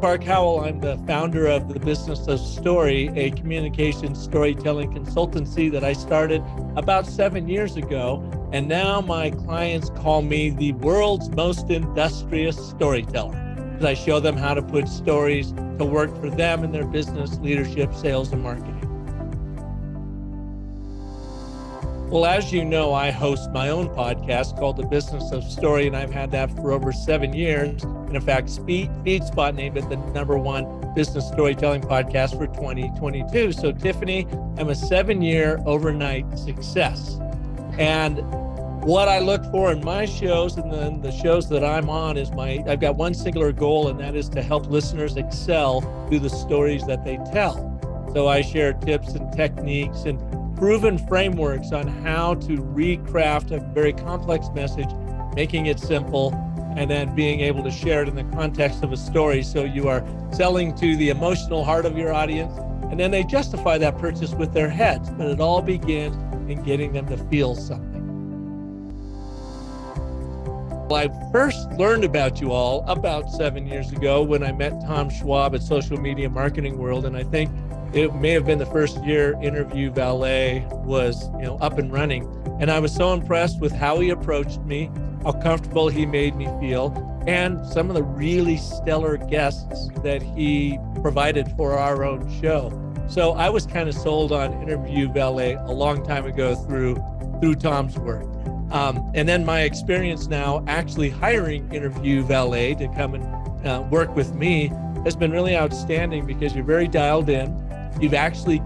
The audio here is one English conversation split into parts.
Park Howell. I'm the founder of the Business of Story, a communication storytelling consultancy that I started about 7 years ago. And now my clients call me the world's most industrious storyteller, because I show them how to put stories to work for them in their business, leadership, sales, and marketing. Well, as you know, I host my own podcast called The Business of Story, and I've had that for over 7 years. And in fact, FeedSpot named it the #1 business storytelling podcast for 2022. So Tiffany, I'm a 7-year overnight success. And what I look for in my shows and then the shows that I'm on is I've got one singular goal, and that is to help listeners excel through the stories that they tell. So I share tips and techniques and proven frameworks on how to recraft a very complex message, making it simple, and then being able to share it in the context of a story. So you are selling to the emotional heart of your audience, and then they justify that purchase with their heads, but it all begins in getting them to feel something. Well, I first learned about you all about 7 years ago when I met Tom Schwab at Social Media Marketing World, and I think it may have been the first year Interview Valet was, up and running. And I was so impressed with how he approached me, how comfortable he made me feel, and some of the really stellar guests that he provided for our own show. So I was kind of sold on Interview Valet a long time ago through Tom's work. And then my experience now actually hiring Interview Valet to come and work with me has been really outstanding, because you're very dialed in. You've actually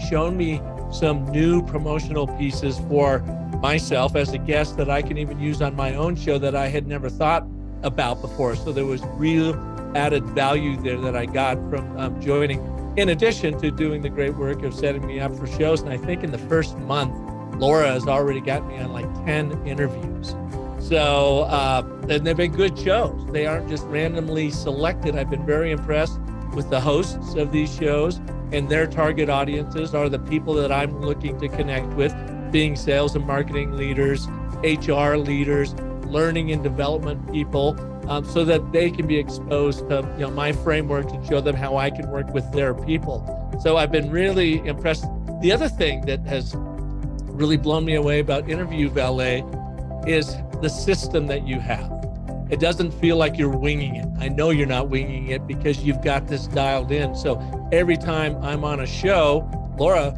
shown me some new promotional pieces for myself as a guest that I can even use on my own show that I had never thought about before. So there was real added value there that I got from joining, in addition to doing the great work of setting me up for shows. And I think in the first month, Laura has already got me on like 10 interviews. So, and they've been good shows. They aren't just randomly selected. I've been very impressed with the hosts of these shows, and their target audiences are the people that I'm looking to connect with, being sales and marketing leaders, HR leaders, learning and development people, so that they can be exposed to my framework and show them how I can work with their people. So I've been really impressed. The other thing that has really blown me away about Interview Valet is the system that you have. It doesn't feel like you're winging it. I know you're not winging it because you've got this dialed in. So every time I'm on a show, Laura,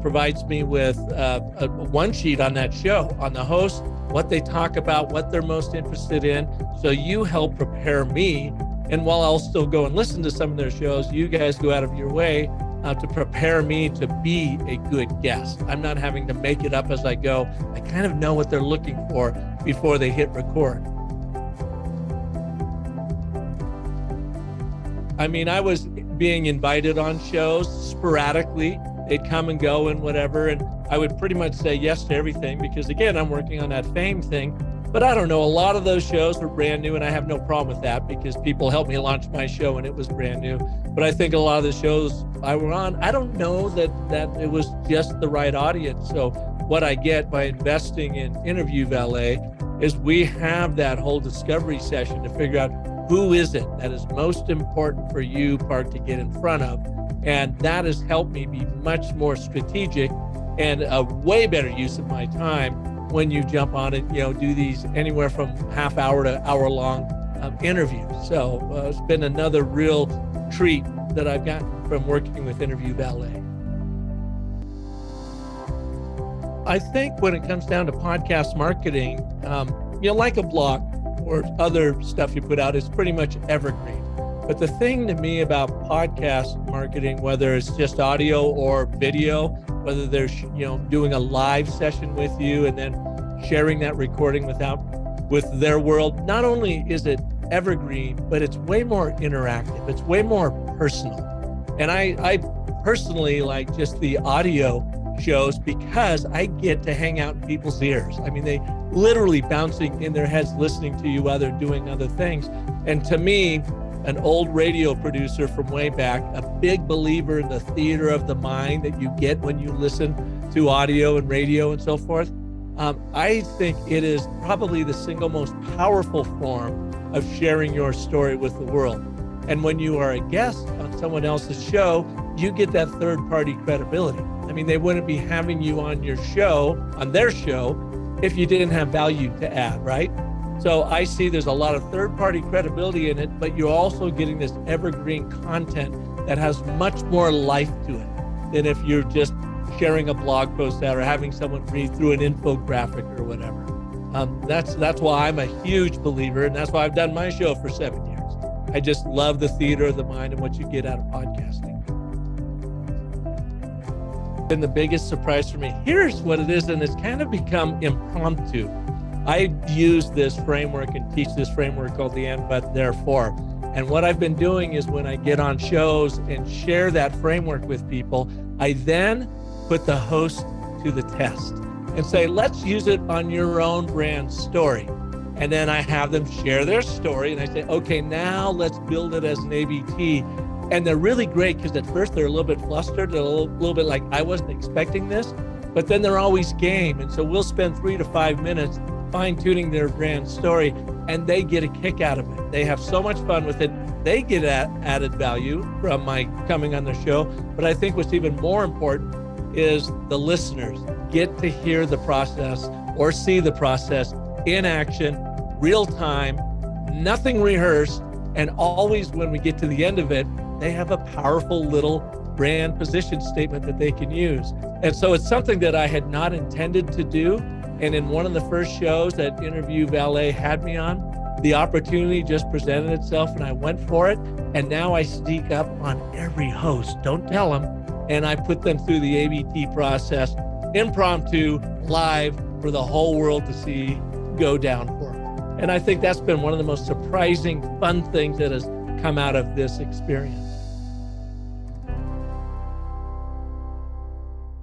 provides me with a one sheet on that show, on the host, what they talk about, what they're most interested in. So you help prepare me. And while I'll still go and listen to some of their shows, you guys go out of your way to prepare me to be a good guest. I'm not having to make it up as I go. I kind of know what they're looking for before they hit record. I mean, I was being invited on shows sporadically. They'd come and go and whatever, and I would pretty much say yes to everything because, again, I'm working on that fame thing. But I don't know, a lot of those shows were brand new, and I have no problem with that because people helped me launch my show and it was brand new. But I think a lot of the shows I were on, I don't know that it was just the right audience. So what I get by investing in Interview Valet is we have that whole discovery session to figure out who is it that is most important for you, Park, to get in front of. And that has helped me be much more strategic and a way better use of my time when you jump on and do these anywhere from half hour to hour long interviews. So it's been another real treat that I've gotten from working with Interview Valet. I think when it comes down to podcast marketing, like a blog or other stuff you put out, is pretty much evergreen. But the thing to me about podcast marketing, whether it's just audio or video, whether they're doing a live session with you and then sharing that recording with their world, not only is it evergreen, but it's way more interactive. It's way more personal. And I personally like just the audio shows because I get to hang out in people's ears. I mean, they literally bouncing in their heads, listening to you while they're doing other things. And to me, an old radio producer from way back, a big believer in the theater of the mind that you get when you listen to audio and radio and so forth. I think it is probably the single most powerful form of sharing your story with the world. And when you are a guest on someone else's show, you get that third-party credibility. I mean, they wouldn't be having you on your show, on their show, if you didn't have value to add, right? So I see there's a lot of third-party credibility in it, but you're also getting this evergreen content that has much more life to it than if you're just sharing a blog post out or having someone read through an infographic or whatever. That's why I'm a huge believer, and that's why I've done my show for 7 years. I just love the theater of the mind and what you get out of podcasting. Been the biggest surprise for me. Here's what it is, and it's kind of become impromptu. I use this framework and teach this framework called the and, but, therefore. And what I've been doing is when I get on shows and share that framework with people, I then put the host to the test and say, let's use it on your own brand story. And then I have them share their story and I say, okay, now let's build it as an ABT. And they're really great because at first they're a little bit flustered, they're a little bit like, I wasn't expecting this, but then they're always game. And so we'll spend 3 to 5 minutes fine-tuning their brand story, and they get a kick out of it. They have so much fun with it. They get added value from my coming on the show. But I think what's even more important is the listeners get to hear the process or see the process in action, real time, nothing rehearsed. And always when we get to the end of it, they have a powerful little brand position statement that they can use. And so it's something that I had not intended to do. And in one of the first shows that Interview Valet had me on, the opportunity just presented itself and I went for it. And now I sneak up on every host, don't tell them. And I put them through the ABT process, impromptu, live, for the whole world to see go down for them. And I think that's been one of the most surprising, fun things that has come out of this experience.